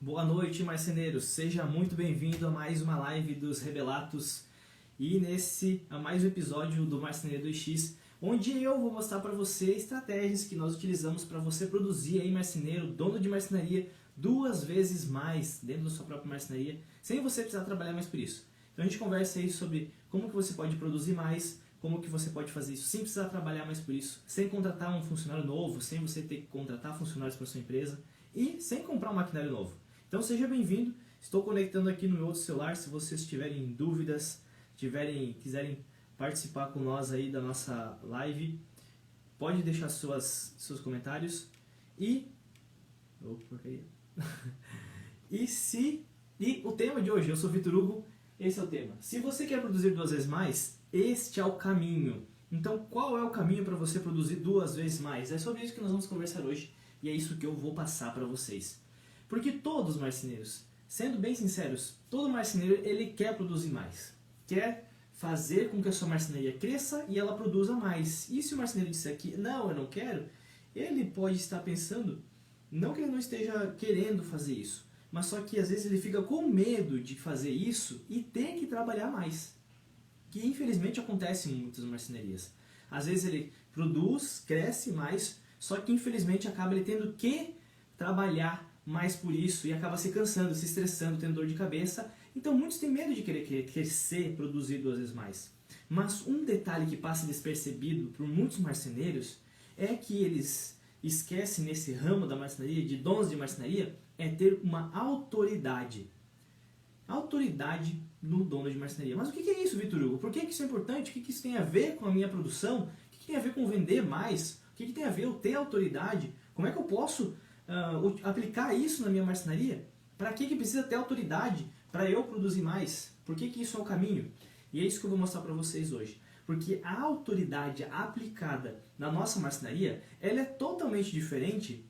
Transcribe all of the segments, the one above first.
Boa noite, marceneiros! Seja muito bem-vindo a mais uma live dos Rebelatos e a mais um episódio do Marceneiro 2x, onde eu vou mostrar para você estratégias que nós utilizamos para você produzir aí, marceneiro, dono de marcenaria, 2 vezes mais dentro da sua própria marcenaria, sem você precisar trabalhar mais por isso. Então a gente conversa aí sobre como que você pode produzir mais, como que você pode fazer isso sem precisar trabalhar mais por isso, sem contratar um funcionário novo, sem você ter que contratar funcionários para sua empresa e sem comprar um maquinário novo. Então seja bem-vindo, estou conectando aqui no meu outro celular. Se vocês tiverem dúvidas, quiserem participar com nós aí da nossa live, pode deixar seus comentários e o tema de hoje, eu sou Vitor Hugo, esse é o tema. Se você quer produzir 2 vezes mais, este é o caminho. Então qual é o caminho para você produzir 2 vezes mais? É sobre isso que nós vamos conversar hoje e é isso que eu vou passar para vocês. Porque todos os marceneiros, sendo bem sinceros, todo marceneiro ele quer produzir mais. Quer fazer com que a sua marcenaria cresça e ela produza mais. E se o marceneiro disser aqui, não, eu não quero, ele pode estar pensando, não que ele não esteja querendo fazer isso, mas só que às vezes ele fica com medo de fazer isso e tem que trabalhar mais. Que infelizmente acontece em muitas marcenarias. Às vezes ele produz, cresce mais, só que infelizmente acaba ele tendo que trabalhar mais por isso e acaba se cansando, se estressando, tendo dor de cabeça. Então muitos têm medo de querer crescer, produzir 2 vezes mais. Mas um detalhe que passa despercebido por muitos marceneiros é que eles esquecem nesse ramo da marcenaria, de donos de marcenaria, é ter uma autoridade. Autoridade no dono de marcenaria. Mas o que é isso, Vitor Hugo? Por que isso é importante? O que isso tem a ver com a minha produção? O que tem a ver com vender mais? O que tem a ver eu ter autoridade? Como é que eu posso aplicar isso na minha marcenaria? Para que precisa ter autoridade para eu produzir mais? Por que isso é o caminho? E é isso que eu vou mostrar para vocês hoje. Porque a autoridade aplicada na nossa marcenaria, ela é totalmente diferente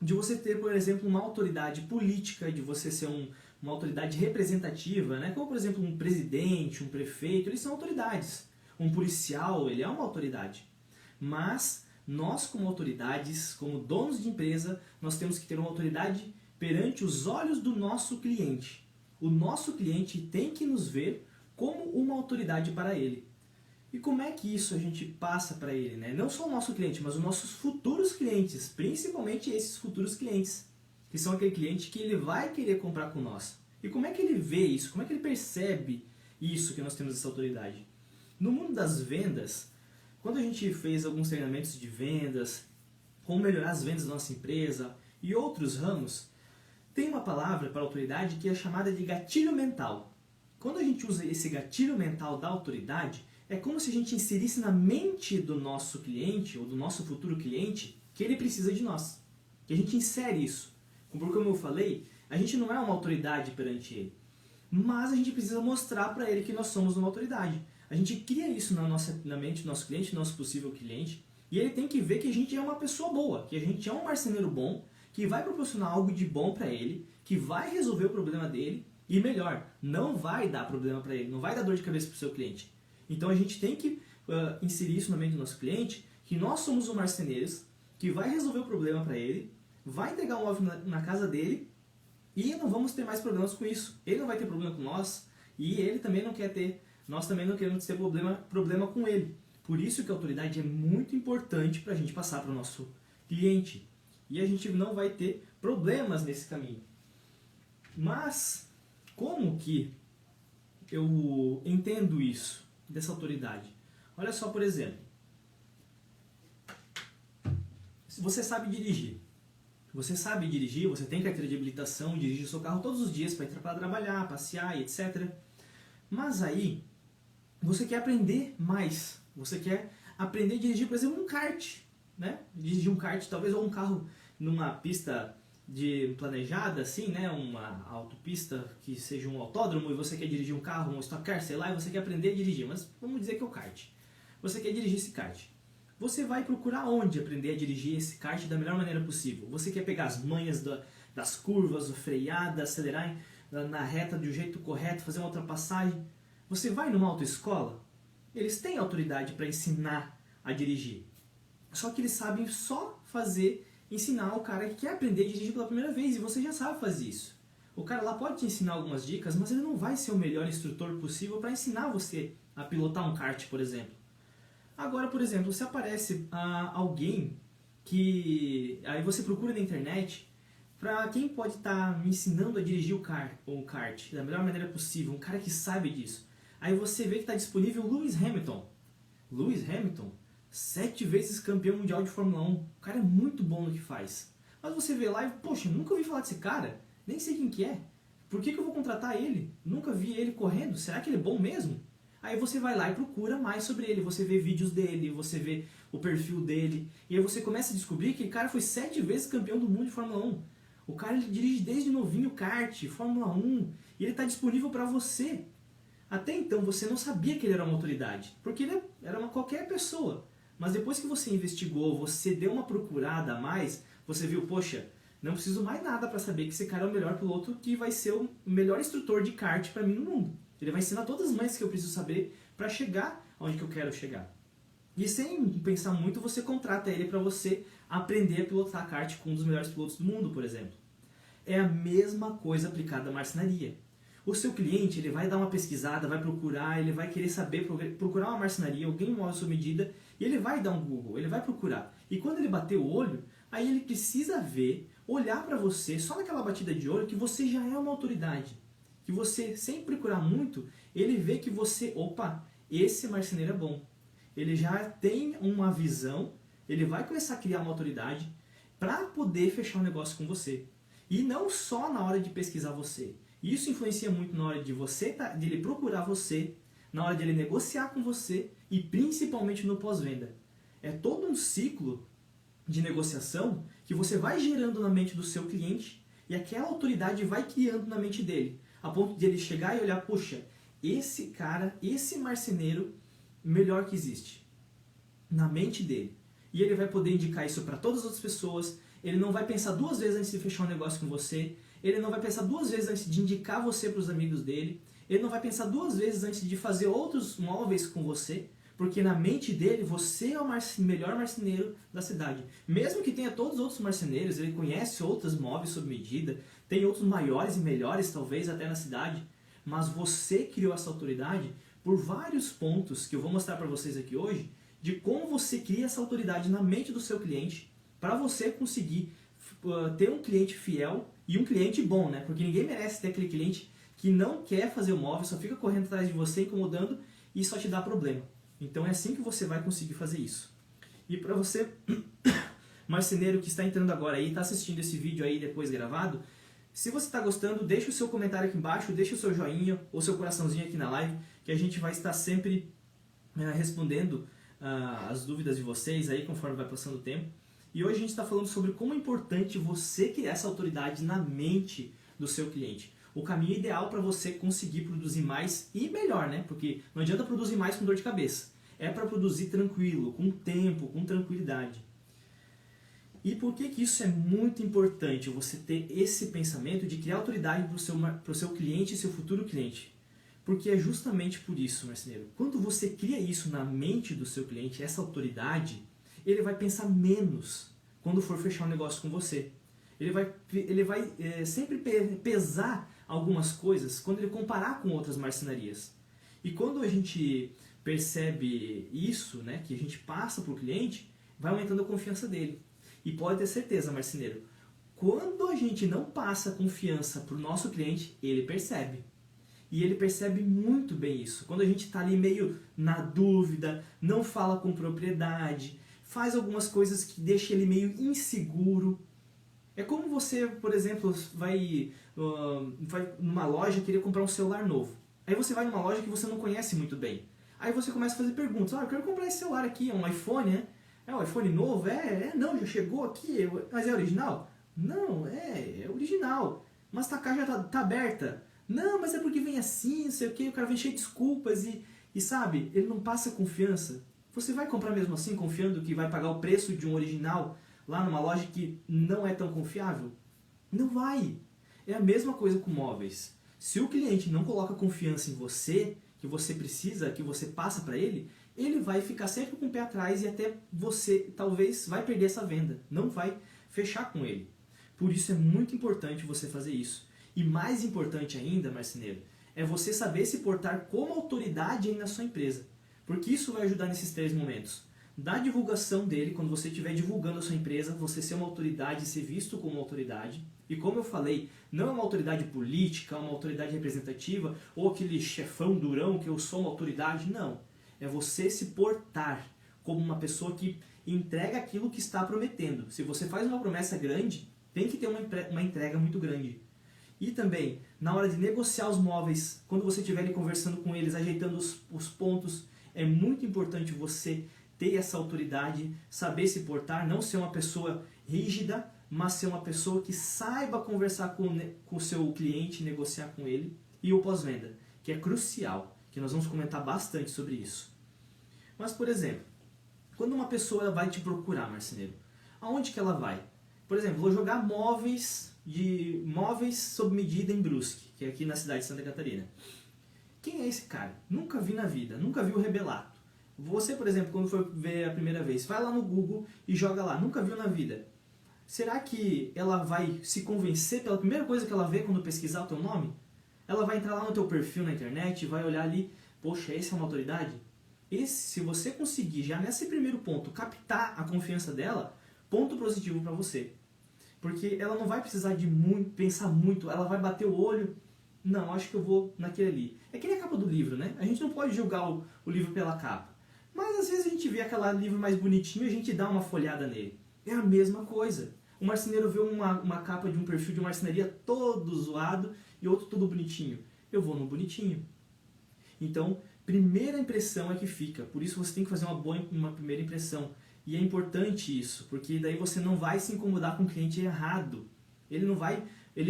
de você ter, por exemplo, uma autoridade política, de você ser uma autoridade representativa, né? Como, por exemplo, um presidente, um prefeito, eles são autoridades. Um policial, ele é uma autoridade. Mas nós, como autoridades, como donos de empresa, nós temos que ter uma autoridade perante os olhos do nosso cliente. O nosso cliente tem que nos ver como uma autoridade para ele. E como é que isso a gente passa para ele, né? Não só o nosso cliente, mas os nossos futuros clientes, principalmente esses futuros clientes, que são aquele cliente que ele vai querer comprar com nós. E como é que ele vê isso? Como é que ele percebe isso, que nós temos essa autoridade? No mundo das vendas, quando a gente fez alguns treinamentos de vendas, como melhorar as vendas da nossa empresa e outros ramos, tem uma palavra para a autoridade que é chamada de gatilho mental. Quando a gente usa esse gatilho mental da autoridade, é como se a gente inserisse na mente do nosso cliente ou do nosso futuro cliente que ele precisa de nós. Que a gente insere isso. Porque, como eu falei, a gente não é uma autoridade perante ele, mas a gente precisa mostrar para ele que nós somos uma autoridade. A gente cria isso na mente do nosso cliente, do nosso possível cliente, e ele tem que ver que a gente é uma pessoa boa, que a gente é um marceneiro bom, que vai proporcionar algo de bom para ele, que vai resolver o problema dele, e melhor, não vai dar problema para ele, não vai dar dor de cabeça para o seu cliente. Então a gente tem que inserir isso na mente do nosso cliente, que nós somos os marceneiros, que vai resolver o problema para ele, vai entregar um móvel na casa dele, e não vamos ter mais problemas com isso. Ele não vai ter problema com nós, e ele também não quer ter. Nós também não queremos ter problema com ele. Por isso que a autoridade é muito importante para a gente passar para o nosso cliente. E a gente não vai ter problemas nesse caminho. Mas, como que eu entendo isso, dessa autoridade? Olha só, por exemplo. Se você sabe dirigir. Você sabe dirigir, você tem carteira de habilitação, dirige o seu carro todos os dias para trabalhar, passear e etc. Mas aí, você quer aprender mais, você quer aprender a dirigir, por exemplo, um kart, né? Dirigir um kart, talvez, ou um carro numa pista planejada, assim, né? Uma autopista que seja um autódromo, e você quer dirigir um carro, um stock car, sei lá, e você quer aprender a dirigir, mas vamos dizer que é o kart. Você quer dirigir esse kart. Você vai procurar onde aprender a dirigir esse kart da melhor maneira possível. Você quer pegar as manhas das curvas, freada, acelerar na reta do jeito correto, fazer uma ultrapassagem. Você vai numa autoescola, eles têm autoridade para ensinar a dirigir. Só que eles sabem só ensinar o cara que quer aprender a dirigir pela primeira vez, e você já sabe fazer isso. O cara lá pode te ensinar algumas dicas, mas ele não vai ser o melhor instrutor possível para ensinar você a pilotar um kart, por exemplo. Agora, por exemplo, se aparece alguém que... Aí você procura na internet para quem pode estar me ensinando a dirigir o kart da melhor maneira possível, um cara que sabe disso. Aí você vê que está disponível o Lewis Hamilton. Lewis Hamilton, 7 vezes campeão mundial de Fórmula 1. O cara é muito bom no que faz. Mas você vê lá e, poxa, nunca ouvi falar desse cara. Nem sei quem que é. Por que eu vou contratar ele? Nunca vi ele correndo. Será que ele é bom mesmo? Aí você vai lá e procura mais sobre ele. Você vê vídeos dele, você vê o perfil dele. E aí você começa a descobrir que o cara foi 7 vezes campeão do mundo de Fórmula 1. O cara ele dirige desde novinho kart, Fórmula 1. E ele está disponível para você. Até então você não sabia que ele era uma autoridade. Porque ele era qualquer pessoa. Mas depois que você investigou, você deu uma procurada a mais, você viu, poxa, não preciso mais nada para saber que esse cara é o melhor piloto, que vai ser o melhor instrutor de kart para mim no mundo. Ele vai ensinar todas as manhas que eu preciso saber para chegar onde que eu quero chegar. E sem pensar muito, você contrata ele para você aprender a pilotar kart com um dos melhores pilotos do mundo, por exemplo. É a mesma coisa aplicada à marcenaria. O seu cliente ele vai dar uma pesquisada, vai procurar, ele vai querer saber, procurar uma marcenaria, alguém móvel à sua medida, e ele vai dar um Google, ele vai procurar. E quando ele bater o olho, aí ele precisa ver, olhar para você, só naquela batida de olho, que você já é uma autoridade. Que você, sem procurar muito, ele vê que você, opa, esse marceneiro é bom. Ele já tem uma visão, ele vai começar a criar uma autoridade para poder fechar um negócio com você. E não só na hora de pesquisar você. Isso influencia muito na hora de ele procurar você, na hora de ele negociar com você e principalmente no pós-venda. É todo um ciclo de negociação que você vai gerando na mente do seu cliente e aquela autoridade vai criando na mente dele, a ponto de ele chegar e olhar, puxa, esse cara, esse marceneiro, melhor que existe, na mente dele. E ele vai poder indicar isso para todas as outras pessoas, ele não vai pensar 2 vezes antes de fechar um negócio com você, ele não vai pensar 2 vezes antes de indicar você para os amigos dele, ele não vai pensar 2 vezes antes de fazer outros móveis com você, porque na mente dele você é o melhor marceneiro da cidade. Mesmo que tenha todos os outros marceneiros, ele conhece outros móveis sob medida, tem outros maiores e melhores talvez até na cidade, mas você criou essa autoridade por vários pontos que eu vou mostrar para vocês aqui hoje, de como você cria essa autoridade na mente do seu cliente para você conseguir ter um cliente fiel e um cliente bom, né? Porque ninguém merece ter aquele cliente que não quer fazer o móvel, só fica correndo atrás de você, incomodando e só te dá problema. Então é assim que você vai conseguir fazer isso. E para você, marceneiro que está entrando agora aí, está assistindo esse vídeo aí depois gravado, se você está gostando, deixa o seu comentário aqui embaixo, deixa o seu joinha ou seu coraçãozinho aqui na live, que a gente vai estar sempre respondendo as dúvidas de vocês aí conforme vai passando o tempo. E hoje a gente está falando sobre como é importante você criar essa autoridade na mente do seu cliente. O caminho ideal para você conseguir produzir mais e melhor, né? Porque não adianta produzir mais com dor de cabeça. É para produzir tranquilo, com tempo, com tranquilidade. E por que isso é muito importante, você ter esse pensamento de criar autoridade para o seu cliente e seu futuro cliente? Porque é justamente por isso, marceneiro. Quando você cria isso na mente do seu cliente, essa autoridade, ele vai pensar menos quando for fechar um negócio com você. Ele vai sempre pesar algumas coisas quando ele comparar com outras marcenarias. E quando a gente percebe isso, né, que a gente passa para o cliente, vai aumentando a confiança dele. E pode ter certeza, marceneiro, quando a gente não passa confiança para o nosso cliente, ele percebe. E ele percebe muito bem isso. Quando a gente está ali meio na dúvida, não fala com propriedade, faz algumas coisas que deixam ele meio inseguro. É como você, por exemplo, vai numa loja querer comprar um celular novo. Aí você vai numa loja que você não conhece muito bem. Aí você começa a fazer perguntas. Eu quero comprar esse celular aqui, é um iPhone, né? É um iPhone novo? Não, já chegou aqui, mas é original? Não, é original. Mas a caixa tá aberta. Não, mas é porque vem assim, não sei o que, o cara vem cheio de desculpas e sabe, ele não passa confiança. Você vai comprar mesmo assim, confiando que vai pagar o preço de um original lá numa loja que não é tão confiável? Não vai. É a mesma coisa com móveis. Se o cliente não coloca confiança em você, que você precisa, que você passa para ele vai ficar sempre com o pé atrás e até você talvez vai perder essa venda. Não vai fechar com ele. Por isso é muito importante você fazer isso. E mais importante ainda, marceneiro, é você saber se portar como autoridade aí na sua empresa. Porque isso vai ajudar nesses 3 momentos. Da divulgação dele, quando você estiver divulgando a sua empresa, você ser uma autoridade, ser visto como uma autoridade. E como eu falei, não é uma autoridade política, uma autoridade representativa, ou aquele chefão durão que eu sou uma autoridade, não. É você se portar como uma pessoa que entrega aquilo que está prometendo. Se você faz uma promessa grande, tem que ter uma entrega muito grande. E também, na hora de negociar os móveis, quando você estiver ali conversando com eles, ajeitando os pontos, é muito importante você ter essa autoridade, saber se portar, não ser uma pessoa rígida, mas ser uma pessoa que saiba conversar com o seu cliente, negociar com ele. E o pós-venda, que é crucial, que nós vamos comentar bastante sobre isso. Mas, por exemplo, quando uma pessoa vai te procurar, marceneiro, aonde que ela vai? Por exemplo, vou jogar móveis sob medida em Brusque, que é aqui na cidade de Santa Catarina. Quem é esse cara? Nunca vi na vida, nunca vi o Rebelato. Você, por exemplo, quando for ver a primeira vez, vai lá no Google e joga lá, nunca viu na vida. Será que ela vai se convencer pela primeira coisa que ela vê quando pesquisar o teu nome? Ela vai entrar lá no teu perfil na internet e vai olhar ali, poxa, esse é uma autoridade? Se você conseguir já nesse primeiro ponto captar a confiança dela, ponto positivo para você. Porque ela não vai precisar de pensar muito, ela vai bater o olho, não, acho que eu vou naquele ali. É que nem a capa do livro, né? A gente não pode julgar o livro pela capa. Mas às vezes a gente vê aquele livro mais bonitinho e a gente dá uma folhada nele. É a mesma coisa. O marceneiro vê uma capa de um perfil de marcenaria todo zoado e outro todo bonitinho. Eu vou no bonitinho. Então, primeira impressão é que fica. Por isso você tem que fazer uma primeira impressão. E é importante isso, porque daí você não vai se incomodar com o cliente errado. Ele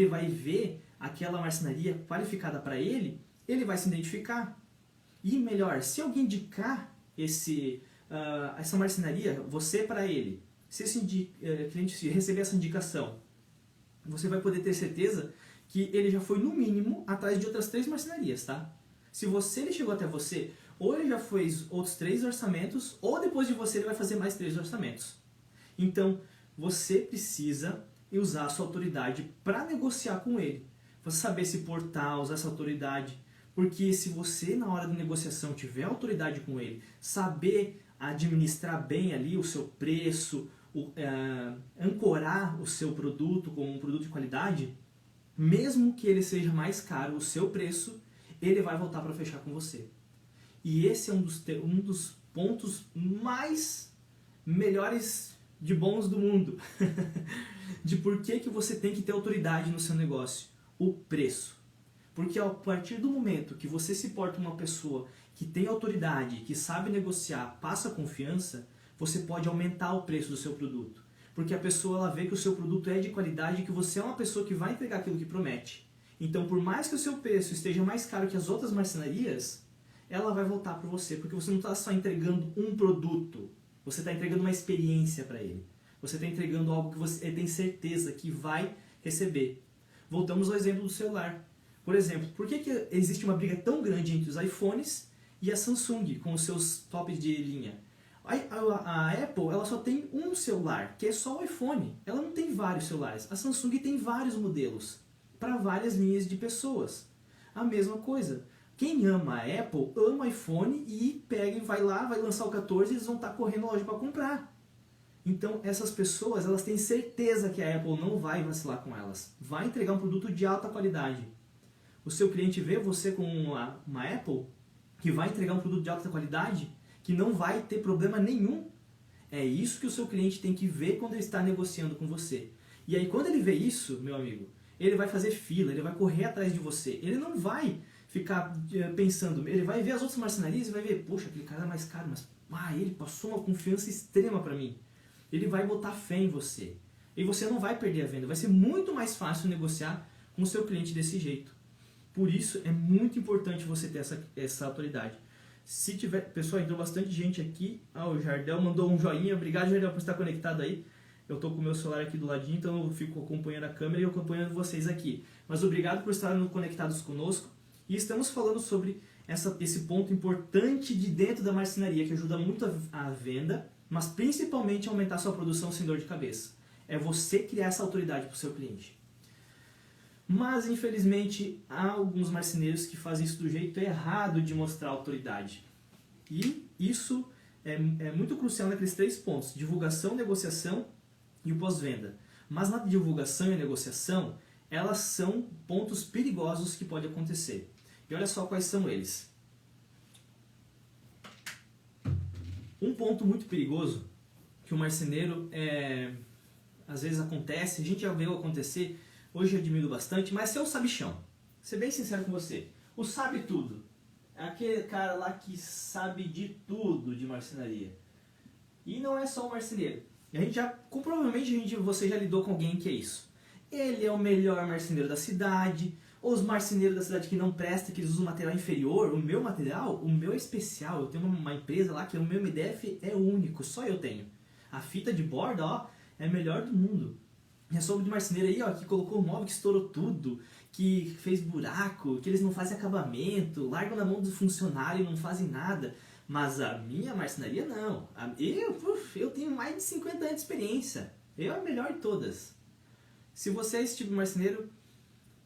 vai ver aquela marcenaria qualificada para ele, ele vai se identificar. E melhor, se alguém indicar essa marcenaria, você para ele, se esse cliente receber essa indicação, você vai poder ter certeza que ele já foi no mínimo atrás de outras 3 marcenarias, tá? Se ele chegou até você, ou ele já fez outros 3 orçamentos, ou depois de você ele vai fazer mais 3 orçamentos. Então, você precisa usar a sua autoridade para negociar com ele. Você saber se portar, usar essa autoridade. Porque se você, na hora da negociação, tiver autoridade com ele, saber administrar bem ali o seu preço, ancorar o seu produto como um produto de qualidade, mesmo que ele seja mais caro, o seu preço, ele vai voltar para fechar com você. E esse é um dos pontos mais melhores de bons do mundo. De por que você tem que ter autoridade no seu negócio. O preço. Porque a partir do momento que você se porta uma pessoa que tem autoridade, que sabe negociar, passa confiança, você pode aumentar o preço do seu produto. Porque a pessoa ela vê que o seu produto é de qualidade e que você é uma pessoa que vai entregar aquilo que promete. Então, por mais que o seu preço esteja mais caro que as outras marcenarias, ela vai voltar para você, porque você não está só entregando um produto, você está entregando uma experiência para ele. Você está entregando algo que você tem certeza que vai receber. Voltamos ao exemplo do celular. Por exemplo, por que existe uma briga tão grande entre os iPhones e a Samsung com os seus tops de linha? A Apple ela só tem um celular, que é só o iPhone. Ela não tem vários celulares. A Samsung tem vários modelos para várias linhas de pessoas. A mesma coisa. Quem ama a Apple, ama o iPhone e pega e vai lá, vai lançar o 14 e eles vão estar correndo na loja para comprar. Então essas pessoas elas têm certeza que a Apple não vai vacilar com elas. Vai entregar um produto de alta qualidade. O seu cliente vê você com uma Apple que vai entregar um produto de alta qualidade, que não vai ter problema nenhum. É isso que o seu cliente tem que ver quando ele está negociando com você. E aí quando ele vê isso, meu amigo, ele vai fazer fila, ele vai correr atrás de você. Ele não vai ficar pensando, ele vai ver as outras marcenarias e vai ver, poxa, aquele cara é mais caro, mas ele passou uma confiança extrema para mim. Ele vai botar fé em você. E você não vai perder a venda. Vai ser muito mais fácil negociar com o seu cliente desse jeito. Por isso é muito importante você ter essa autoridade. Se tiver, pessoal, entrou bastante gente aqui. O Jardel mandou um joinha. Obrigado, Jardel, por estar conectado aí. Eu estou com o meu celular aqui do ladinho, então eu fico acompanhando a câmera e acompanhando vocês aqui. Mas obrigado por estarem conectados conosco. E estamos falando sobre esse ponto importante de dentro da marcenaria, que ajuda muito a venda, mas principalmente a aumentar sua produção sem dor de cabeça. É você criar essa autoridade para o seu cliente. Mas, infelizmente, há alguns marceneiros que fazem isso do jeito errado de mostrar autoridade. E isso é muito crucial naqueles 3 pontos: divulgação, negociação e o pós-venda. Mas na divulgação e negociação, elas são pontos perigosos que podem acontecer. E olha só quais são eles. Um ponto muito perigoso que o marceneiro às vezes acontece, a gente já viu acontecer, hoje eu admiro bastante, mas é o sabichão. Vou ser bem sincero com você. O sabe tudo. É aquele cara lá que sabe de tudo de marcenaria. E não é só o marceneiro. A gente provavelmente você já lidou com alguém que é isso. Ele é o melhor marceneiro da cidade. Os marceneiros da cidade que não prestam, que eles usam material inferior. O meu material, o meu é especial. Eu tenho uma empresa lá que o meu MDF é único, só eu tenho. A fita de borda, ó, é a melhor do mundo. É sobre de marceneiro aí, ó, que colocou o móvel, que estourou tudo, que fez buraco, que eles não fazem acabamento, largam na mão do funcionário e não fazem nada. Mas a minha marcenaria não. Eu tenho mais de 50 anos de experiência. Eu é a melhor de todas. Se você é esse tipo de marceneiro,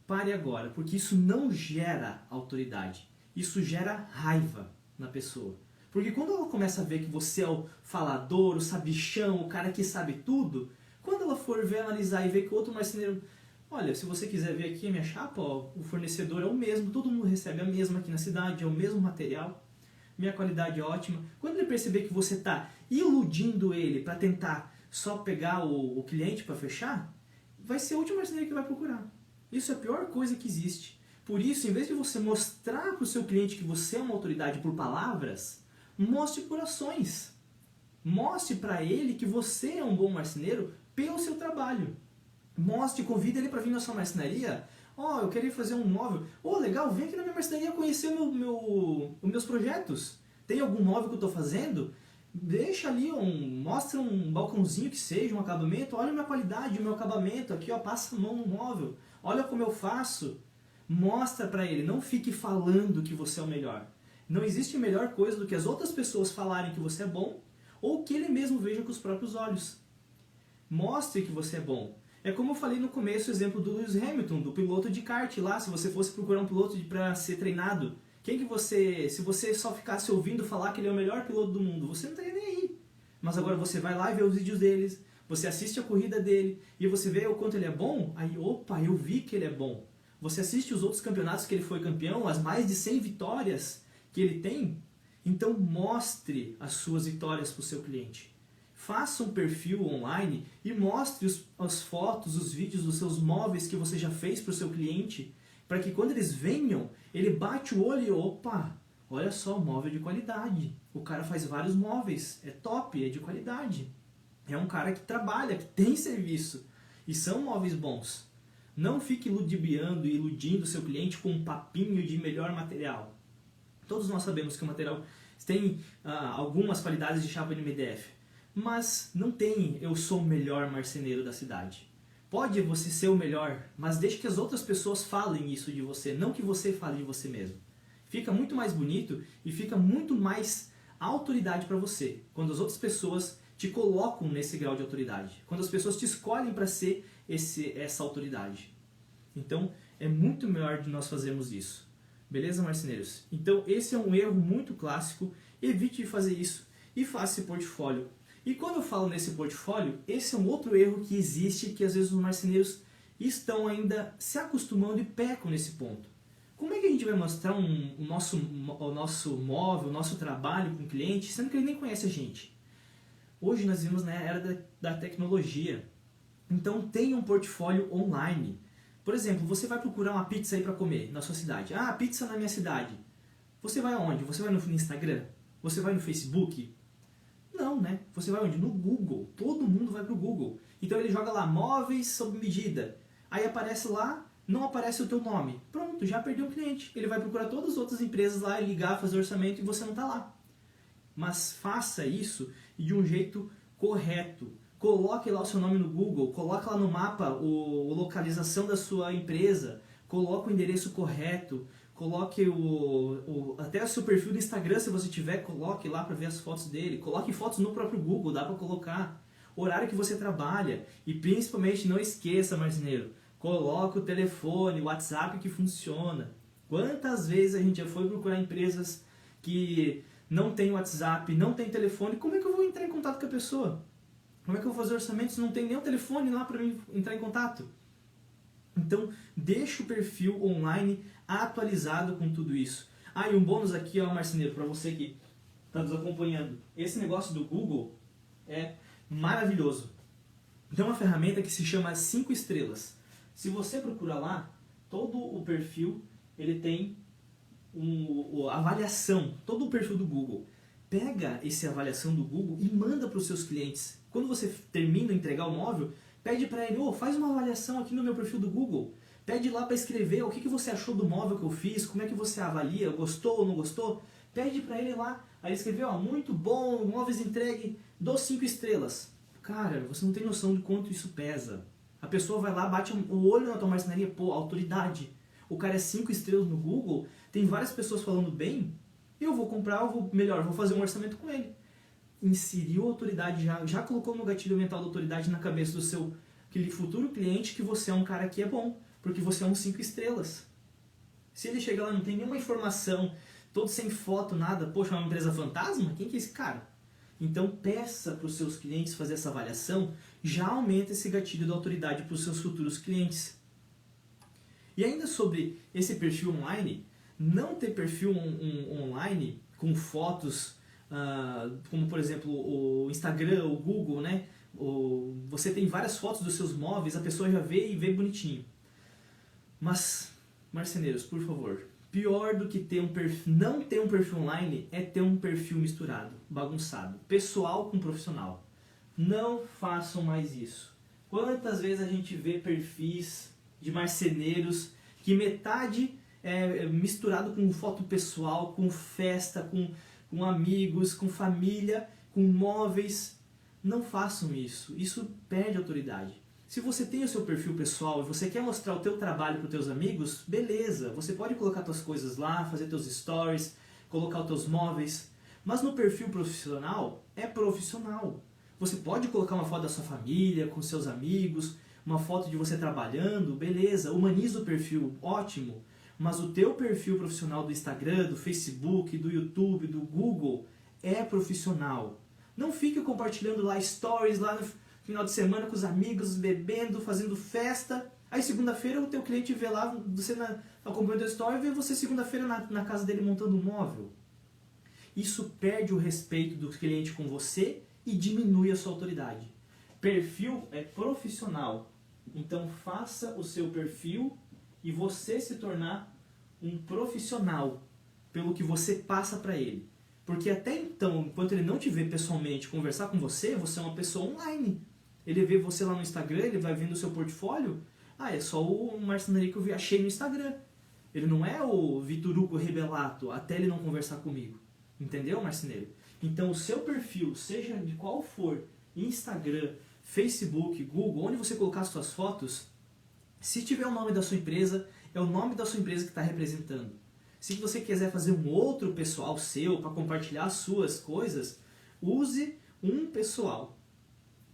pare agora, porque isso não gera autoridade. Isso gera raiva na pessoa. Porque quando ela começa a ver que você é o falador, o sabichão, o cara que sabe tudo, quando ela for ver, analisar e ver que o outro marceneiro... Olha, se você quiser ver aqui a minha chapa, ó, o fornecedor é o mesmo, todo mundo recebe a mesma aqui na cidade, é o mesmo material, minha qualidade é ótima. Quando ele perceber que você está iludindo ele para tentar só pegar o cliente para fechar, vai ser o último marceneiro que vai procurar. Isso é a pior coisa que existe. Por isso, em vez de você mostrar para o seu cliente que você é uma autoridade por palavras, mostre por ações. Mostre para ele que você é um bom marceneiro pelo seu trabalho. Mostre, convida ele para vir na sua marcenaria. Ó, eu queria fazer um móvel. Ô, legal, vem aqui na minha marcenaria conhecer os meus projetos. Tem algum móvel que eu estou fazendo? Deixa ali, mostra um balcãozinho que seja, um acabamento. Olha a minha qualidade, o meu acabamento. Aqui, ó, passa a mão no móvel. Olha como eu faço. Mostra para ele, não fique falando que você é o melhor. Não existe melhor coisa do que as outras pessoas falarem que você é bom ou que ele mesmo veja com os próprios olhos. Mostre que você é bom. É como eu falei no começo, o exemplo do Lewis Hamilton, do piloto de kart lá. Se você fosse procurar um piloto para ser treinado, se você só ficasse ouvindo falar que ele é o melhor piloto do mundo, você não estaria nem aí. Mas agora você vai lá e vê os vídeos deles, você assiste a corrida dele e você vê o quanto ele é bom, aí opa, eu vi que ele é bom. Você assiste os outros campeonatos que ele foi campeão, as mais de 100 vitórias que ele tem, então mostre as suas vitórias para o seu cliente. Faça um perfil online e mostre as fotos, os vídeos dos seus móveis que você já fez para o seu cliente, para que quando eles venham, ele bate o olho e opa, olha só, móvel de qualidade. O cara faz vários móveis, é top, é de qualidade. É um cara que trabalha, que tem serviço e são móveis bons. Não fique ludibriando e iludindo o seu cliente com um papinho de melhor material. Todos nós sabemos que o material tem algumas qualidades de chapa de MDF. Mas não tem eu sou o melhor marceneiro da cidade. Pode você ser o melhor, mas deixe que as outras pessoas falem isso de você, não que você fale de você mesmo. Fica muito mais bonito e fica muito mais autoridade para você, quando as outras pessoas te colocam nesse grau de autoridade, quando as pessoas te escolhem para ser essa autoridade. Então, é muito melhor de nós fazermos isso. Beleza, marceneiros? Então, esse é um erro muito clássico, evite de fazer isso e faça esse portfólio. E quando eu falo nesse portfólio, esse é um outro erro que existe, que às vezes os marceneiros estão ainda se acostumando e pecam nesse ponto. Como é que a gente vai mostrar o nosso móvel, o nosso trabalho com o cliente, sendo que ele nem conhece a gente? Hoje nós vivemos na era da tecnologia, então tenha um portfólio online. Por exemplo, você vai procurar uma pizza aí para comer na sua cidade. Ah, pizza na minha cidade. Você vai aonde? Você vai no Instagram? Você vai no Facebook? Não, né? Você vai onde? No Google. Todo mundo vai pro Google. Então ele joga lá, móveis sob medida. Aí aparece lá, não aparece o teu nome. Pronto, já perdeu o cliente. Ele vai procurar todas as outras empresas lá, ligar, fazer orçamento e você não tá lá. Mas faça isso de um jeito correto. Coloque lá o seu nome no Google, coloque lá no mapa a localização da sua empresa, coloque o endereço correto, coloque até o seu perfil do Instagram, se você tiver, coloque lá para ver as fotos dele, coloque fotos no próprio Google, dá para colocar, horário que você trabalha e principalmente não esqueça, marceneiro, Coloca o telefone, o WhatsApp que funciona. Quantas vezes a gente já foi procurar empresas que não tem WhatsApp, não tem telefone, como é que eu vou entrar em contato com a pessoa? Como é que eu vou fazer orçamento se não tem nem o telefone lá para mim entrar em contato? Então, deixa o perfil online atualizado com tudo isso. Ah, e um bônus aqui, ó, Marceneiro, para você que está nos acompanhando. Esse negócio do Google é maravilhoso. Tem uma ferramenta que se chama 5 estrelas. Se você procurar lá, todo o perfil ele tem avaliação, todo o perfil do Google. Pega essa avaliação do Google e manda para os seus clientes. Quando você termina de entregar o móvel, pede para ele, faz uma avaliação aqui no meu perfil do Google. Pede lá para escrever o que você achou do móvel que eu fiz, como é que você avalia, gostou ou não gostou. Pede para ele lá, aí escreveu, muito bom, móveis entregue, dou 5 estrelas. Cara, você não tem noção de quanto isso pesa. A pessoa vai lá, bate o olho na tua marcenaria, autoridade. O cara é 5 estrelas no Google, tem várias pessoas falando bem, eu vou comprar, vou fazer um orçamento com ele. Inseriu a autoridade, já colocou no gatilho mental da autoridade na cabeça do seu aquele futuro cliente que você é um cara que é bom, porque você é um 5 estrelas. Se ele chegar lá e não tem nenhuma informação, todo sem foto, nada, poxa, é uma empresa fantasma? Quem que é esse cara? Então peça para os seus clientes fazer essa avaliação, já aumenta esse gatilho da autoridade para os seus futuros clientes. E ainda sobre esse perfil online, não ter perfil online com fotos, como por exemplo o Instagram, o Google, né? Você tem várias fotos dos seus móveis, a pessoa já vê e vê bonitinho. Mas, marceneiros, por favor, pior do que não ter um perfil online é ter um perfil misturado, bagunçado, pessoal com profissional. Não façam mais isso. Quantas vezes a gente vê perfis de marceneiros que metade é misturado com foto pessoal, com festa, com amigos, com família, com móveis. Não façam isso. Isso perde autoridade. Se você tem o seu perfil pessoal e você quer mostrar o teu trabalho para os teus amigos, beleza. Você pode colocar tuas coisas lá, fazer teus stories, colocar os teus móveis. Mas no perfil profissional, é profissional. Você pode colocar uma foto da sua família, com seus amigos, uma foto de você trabalhando, beleza. Humaniza o perfil, ótimo. Mas o teu perfil profissional do Instagram, do Facebook, do YouTube, do Google, é profissional. Não fique compartilhando lá stories lá no final de semana com os amigos, bebendo, fazendo festa. Aí segunda-feira o teu cliente vê lá, você acompanhando o teu story, vê você segunda-feira na casa dele montando um móvel. Isso perde o respeito do cliente com você e diminui a sua autoridade. Perfil é profissional. Então faça o seu perfil e você se tornar um profissional pelo que você passa para ele. Porque até então, enquanto ele não te vê pessoalmente conversar com você, você é uma pessoa online. Ele vê você lá no Instagram, ele vai vendo o seu portfólio. É só o marcenaria que eu achei no Instagram. Ele não é o Vitor Hugo Rebelato, até ele não conversar comigo. Entendeu, marceneiro? Então o seu perfil, seja de qual for, Instagram, Facebook, Google, onde você colocar as suas fotos, se tiver o nome da sua empresa, é o nome da sua empresa que está representando. Se você quiser fazer um outro pessoal seu para compartilhar as suas coisas, use um pessoal.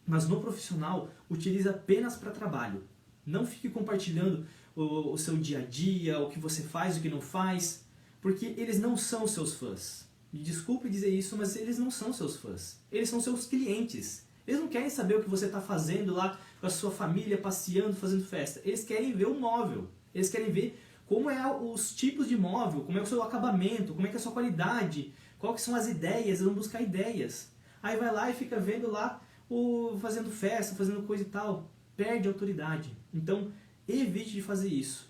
Mas no profissional, utilize apenas para trabalho. Não fique compartilhando o seu dia a dia, o que você faz, o que não faz, porque eles não são seus fãs. Me desculpe dizer isso, mas eles não são seus fãs. Eles são seus clientes. Eles não querem saber o que você está fazendo lá com a sua família, passeando, fazendo festa. Eles querem ver o móvel. Eles querem ver como é os tipos de móvel, como é o seu acabamento, como é que é a sua qualidade, quais são as ideias, eles vão buscar ideias. Aí vai lá e fica vendo lá, fazendo festa, fazendo coisa e tal. Perde autoridade. Então, evite de fazer isso.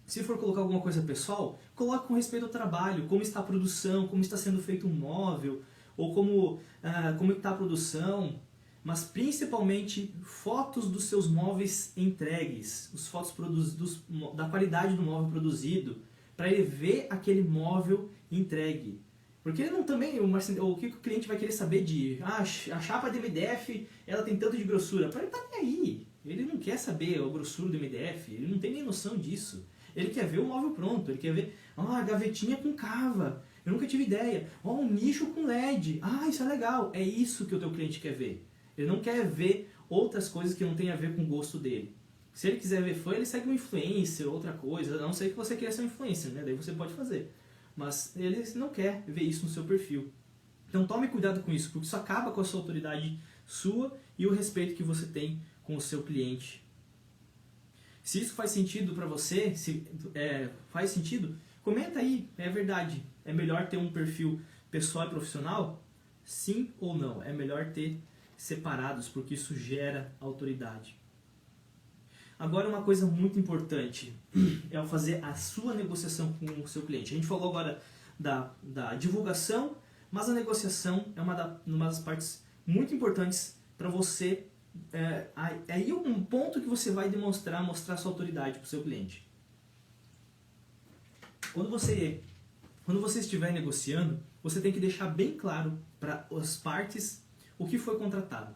Se for colocar alguma coisa pessoal, coloque com respeito ao trabalho, como está a produção, como está sendo feito um móvel, ou como está a produção, mas principalmente fotos dos seus móveis entregues, as fotos da qualidade do móvel produzido, para ele ver aquele móvel entregue. Porque ele não também, o que o cliente vai querer saber de a chapa de MDF ela tem tanto de grossura, para ele tá nem aí. Ele não quer saber a grossura do MDF, ele não tem nem noção disso. Ele quer ver o móvel pronto, ele quer ver a gavetinha com cava, eu nunca tive ideia, um nicho com LED, isso é legal, é isso que o teu cliente quer ver. Ele não quer ver outras coisas que não tem a ver com o gosto dele. Se ele quiser ver fã, ele segue um influencer, outra coisa, a não ser que você queira ser um influencer, né? Daí você pode fazer. Mas ele não quer ver isso no seu perfil. Então tome cuidado com isso, porque isso acaba com a sua autoridade sua e o respeito que você tem com o seu cliente. Se isso faz sentido para você, se faz sentido, comenta aí, é verdade. É melhor ter um perfil pessoal e profissional? Sim ou não? É melhor ter separados, porque isso gera autoridade. Agora uma coisa muito importante é fazer a sua negociação com o seu cliente. A gente falou agora da divulgação, mas a negociação é uma das partes muito importantes para você. Aí é um ponto que você vai mostrar sua autoridade para o seu cliente. Quando você estiver negociando, você tem que deixar bem claro para as partes o que foi contratado.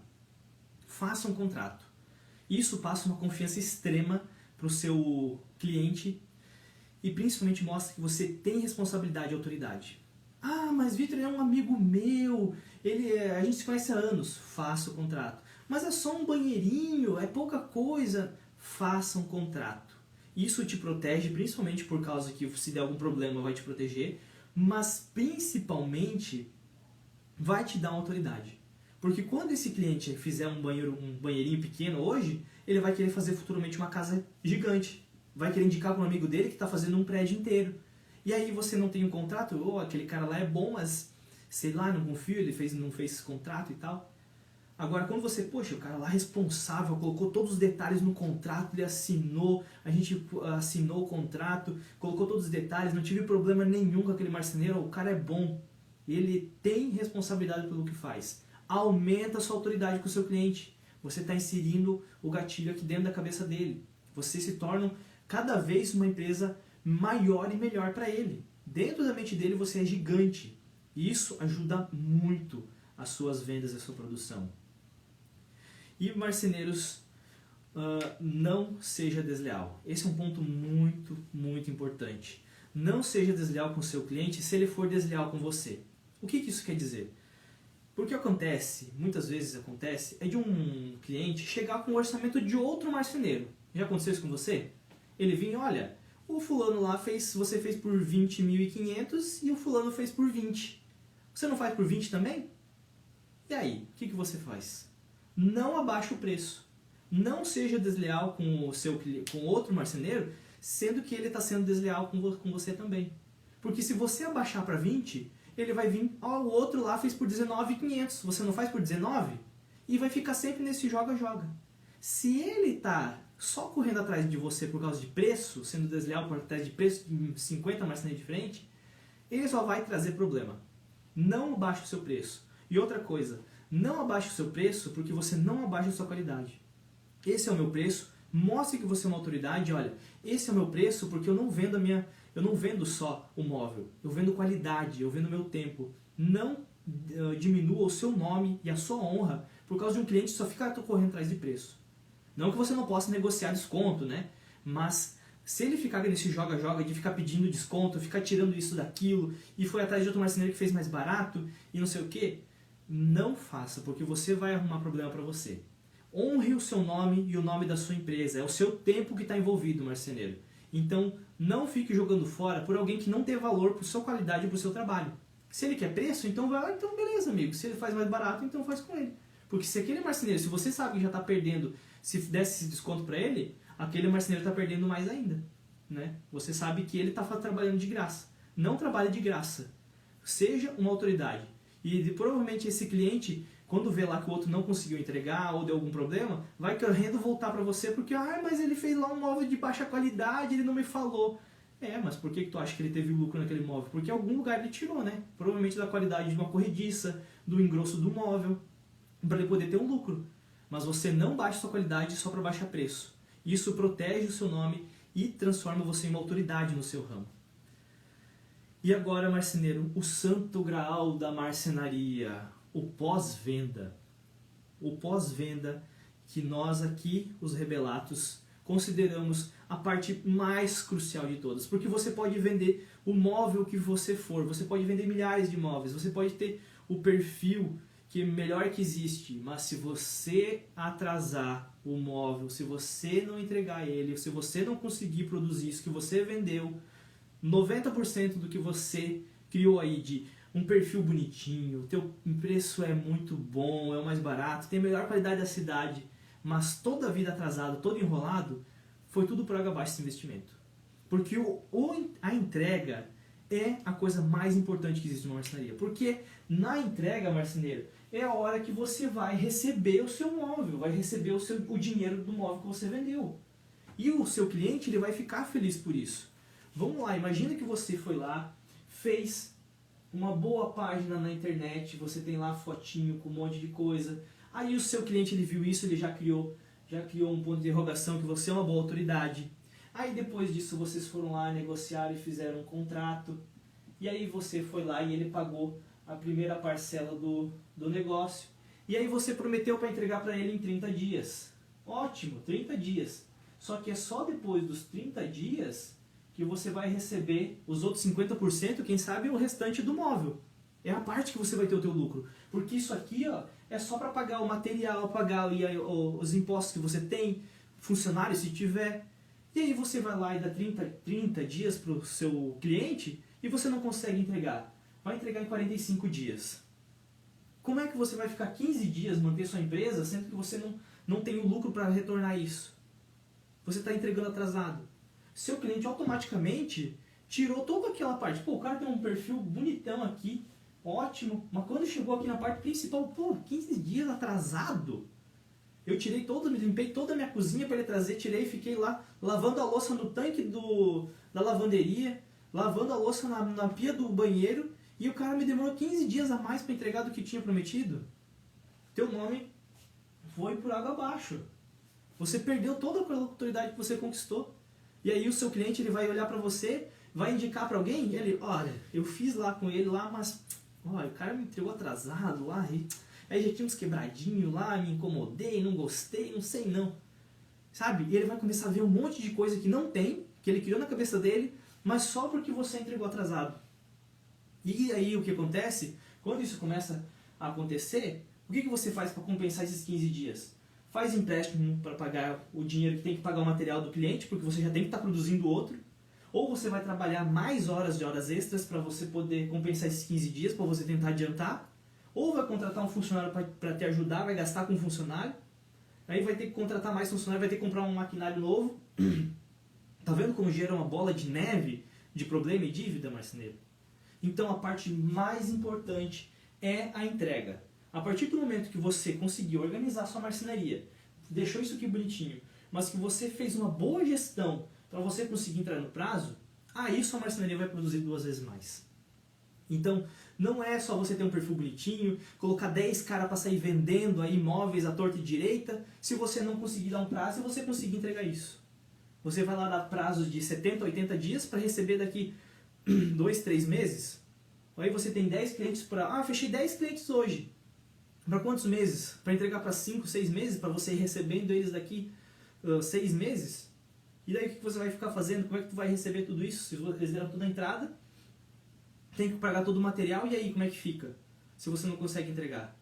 Faça um contrato. Isso passa uma confiança extrema para o seu cliente e principalmente mostra que você tem responsabilidade e autoridade. Ah, mas Vitor é um amigo meu, a gente se conhece há anos. Faça o contrato. Mas é só um banheirinho, é pouca coisa. Faça um contrato. Isso te protege, principalmente por causa que se der algum problema vai te proteger, mas principalmente vai te dar uma autoridade. Porque quando esse cliente fizer um banheirinho pequeno hoje, ele vai querer fazer futuramente uma casa gigante. Vai querer indicar para um amigo dele que está fazendo um prédio inteiro. E aí você não tem um contrato, aquele cara lá é bom, mas sei lá, não confio, ele não fez esse contrato e tal. Agora, quando você, poxa, o cara lá responsável, colocou todos os detalhes no contrato, ele assinou, a gente assinou o contrato, colocou todos os detalhes, não tive problema nenhum com aquele marceneiro, o cara é bom, ele tem responsabilidade pelo que faz. Aumenta a sua autoridade com o seu cliente. Você está inserindo o gatilho aqui dentro da cabeça dele. Você se torna cada vez uma empresa maior e melhor para ele. Dentro da mente dele você é gigante. E isso ajuda muito as suas vendas e a sua produção. E marceneiros, não seja desleal. Esse é um ponto muito, muito importante. Não seja desleal com o seu cliente se ele for desleal com você. O que isso quer dizer? Porque muitas vezes acontece, é de um cliente chegar com o orçamento de outro marceneiro. Já aconteceu isso com você? Ele vinha, olha, o fulano lá você fez por 20.500 e o fulano fez por 20. Você não faz por 20 também? E aí, o que você faz? Não abaixe o preço. Não seja desleal com outro marceneiro, sendo que ele está sendo desleal com você também. Porque se você abaixar para 20, ele vai vir, o outro lá fez por 19.500, você não faz por 19? E vai ficar sempre nesse joga-joga. Se ele está só correndo atrás de você por causa de preço, sendo desleal por trás de preço de 50 marceneiros diferentes, ele só vai trazer problema. Não abaixe o seu preço. E outra coisa, não abaixe o seu preço porque você não abaixa a sua qualidade. Esse é o meu preço, mostre que você é uma autoridade, olha, esse é o meu preço porque eu não vendo só o móvel, eu vendo qualidade, eu vendo meu tempo. Não diminua o seu nome e a sua honra por causa de um cliente que só fica correndo atrás de preço. Não que você não possa negociar desconto, né? Mas se ele ficar nesse joga-joga de ficar pedindo desconto, ficar tirando isso daquilo e foi atrás de outro marceneiro que fez mais barato e não sei o que, não faça, porque você vai arrumar problema para você. Honre o seu nome e o nome da sua empresa. É o seu tempo que está envolvido, marceneiro. Então, não fique jogando fora por alguém que não tem valor para a sua qualidade e para o seu trabalho. Se ele quer preço, então vai lá, então beleza, amigo. Se ele faz mais barato, então faz com ele. Porque se aquele marceneiro, se você sabe que já está perdendo, se desse esse desconto para ele, aquele marceneiro está perdendo mais ainda. Né? Você sabe que ele está trabalhando de graça. Não trabalhe de graça. Seja uma autoridade. E provavelmente esse cliente, quando vê lá que o outro não conseguiu entregar ou deu algum problema, vai correndo voltar para você porque, mas ele fez lá um móvel de baixa qualidade, ele não me falou. Mas por que tu acha que ele teve lucro naquele móvel? Porque em algum lugar ele tirou, né? Provavelmente da qualidade de uma corrediça, do engrosso do móvel, para ele poder ter um lucro. Mas você não baixa sua qualidade só para baixar preço. Isso protege o seu nome e transforma você em uma autoridade no seu ramo. E agora, marceneiro, o santo graal da marcenaria, o pós-venda. O pós-venda que nós aqui, os rebelatos, consideramos a parte mais crucial de todas. Porque você pode vender o móvel que você for, você pode vender milhares de móveis, você pode ter o perfil que melhor que existe, mas se você atrasar o móvel, se você não entregar ele, se você não conseguir produzir isso que você vendeu, 90% do que você criou aí de um perfil bonitinho, teu preço é muito bom, é o mais barato, tem a melhor qualidade da cidade, mas toda a vida atrasado, todo enrolado, foi tudo por água abaixo esse investimento. Porque a entrega é a coisa mais importante que existe numa marcenaria. Porque na entrega, marceneiro, é a hora que você vai receber o seu móvel, vai receber o dinheiro do móvel que você vendeu. E o seu cliente ele vai ficar feliz por isso. Vamos lá, imagina que você foi lá, fez uma boa página na internet, você tem lá fotinho com um monte de coisa. Aí o seu cliente ele viu isso, ele já criou um ponto de interrogação que você é uma boa autoridade. Aí depois disso vocês foram lá, negociaram e fizeram um contrato. E aí você foi lá e ele pagou a primeira parcela do negócio. E aí você prometeu para entregar para ele em 30 dias. Ótimo, 30 dias. Só que é só depois dos 30 dias que você vai receber os outros 50%, quem sabe o restante do móvel. É a parte que você vai ter o teu lucro. Porque isso aqui ó, é só para pagar o material, pagar os impostos que você tem, funcionário se tiver. E aí você vai lá e dá 30 dias para o seu cliente e você não consegue entregar. Vai entregar em 45 dias. Como é que você vai ficar 15 dias manter sua empresa, sendo que você não tem o lucro para retornar isso? Você está entregando atrasado. Seu cliente automaticamente tirou toda aquela parte. Pô, o cara tem um perfil bonitão aqui, ótimo, mas quando chegou aqui na parte principal, pô, 15 dias atrasado? Eu limpei toda a minha cozinha para ele trazer, tirei e fiquei lá lavando a louça no tanque da lavanderia, lavando a louça na pia do banheiro, e o cara me demorou 15 dias a mais para entregar do que tinha prometido. Teu nome foi por água abaixo. Você perdeu toda aquela autoridade que você conquistou. E aí o seu cliente ele vai olhar para você, vai indicar para alguém, e ele, olha, eu fiz lá com ele lá, mas olha, o cara me entregou atrasado lá, aí já tinha uns quebradinhos lá, me incomodei, não gostei, não sei não. Sabe? E ele vai começar a ver um monte de coisa que não tem, que ele criou na cabeça dele, mas só porque você entregou atrasado. E aí o que acontece? Quando isso começa a acontecer, o que você faz para compensar esses 15 dias? Faz empréstimo para pagar o dinheiro que tem que pagar o material do cliente, porque você já tem que estar produzindo outro. Ou você vai trabalhar mais horas de horas extras para você poder compensar esses 15 dias, para você tentar adiantar. Ou vai contratar um funcionário para te ajudar, vai gastar com um funcionário. Aí vai ter que contratar mais funcionário, vai ter que comprar um maquinário novo. Tá vendo como gera uma bola de neve de problema e dívida, marceneiro? Então a parte mais importante é a entrega. A partir do momento que você conseguiu organizar a sua marcenaria, deixou isso aqui bonitinho, mas que você fez uma boa gestão para você conseguir entrar no prazo, aí sua marcenaria vai produzir 2 vezes mais. Então, não é só você ter um perfil bonitinho, colocar 10 caras para sair vendendo aí imóveis à torta e direita, se você não conseguir dar um prazo e você conseguir entregar isso. Você vai lá dar prazos de 70, 80 dias para receber daqui 2, 3 meses. Aí você tem 10 clientes para... fechei 10 clientes hoje. Para quantos meses? Para entregar para 5, 6 meses, para você ir recebendo eles daqui 6 meses? E daí o que você vai ficar fazendo? Como é que tu vai receber tudo isso? Se eles deram toda a entrada, tem que pagar todo o material, e aí como é que fica? Se você não consegue entregar.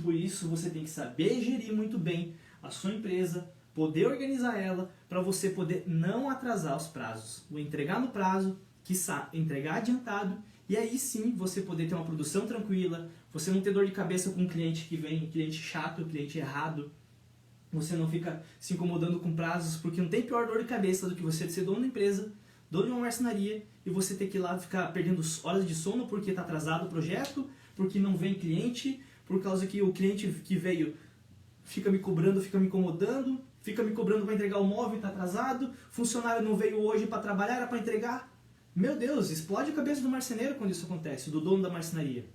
Por isso você tem que saber gerir muito bem a sua empresa, poder organizar ela, para você poder não atrasar os prazos. O entregar no prazo, quiçá entregar adiantado, e aí sim você poder ter uma produção tranquila, você não ter dor de cabeça com um cliente que vem, cliente chato, cliente errado. Você não fica se incomodando com prazos, porque não tem pior dor de cabeça do que você ser dono da empresa, dono de uma marcenaria, e você ter que ir lá ficar perdendo horas de sono porque está atrasado o projeto, porque não vem cliente, por causa que o cliente que veio fica me cobrando, fica me incomodando, fica me cobrando para entregar o móvel e está atrasado, funcionário não veio hoje para trabalhar, era para entregar. Meu Deus, explode a cabeça do marceneiro quando isso acontece, do dono da marcenaria.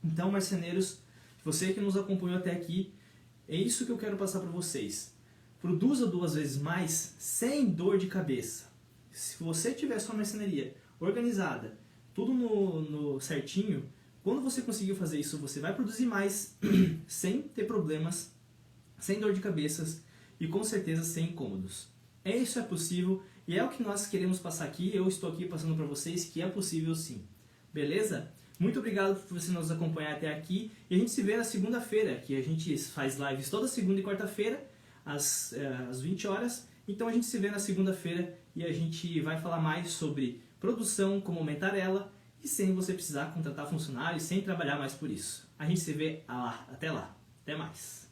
Então, marceneiros, você que nos acompanhou até aqui, é isso que eu quero passar para vocês. Produza 2 vezes mais sem dor de cabeça. Se você tiver sua marcenaria organizada, tudo no certinho, quando você conseguir fazer isso, você vai produzir mais sem ter problemas, sem dor de cabeças e com certeza sem incômodos. Isso é possível e é o que nós queremos passar aqui. Eu estou aqui passando para vocês que é possível sim. Beleza? Muito obrigado por você nos acompanhar até aqui. E a gente se vê na segunda-feira, que a gente faz lives toda segunda e quarta-feira, às 20 horas. Então a gente se vê na segunda-feira e a gente vai falar mais sobre produção, como aumentar ela, e sem você precisar contratar funcionários, sem trabalhar mais por isso. A gente se vê lá. Até mais.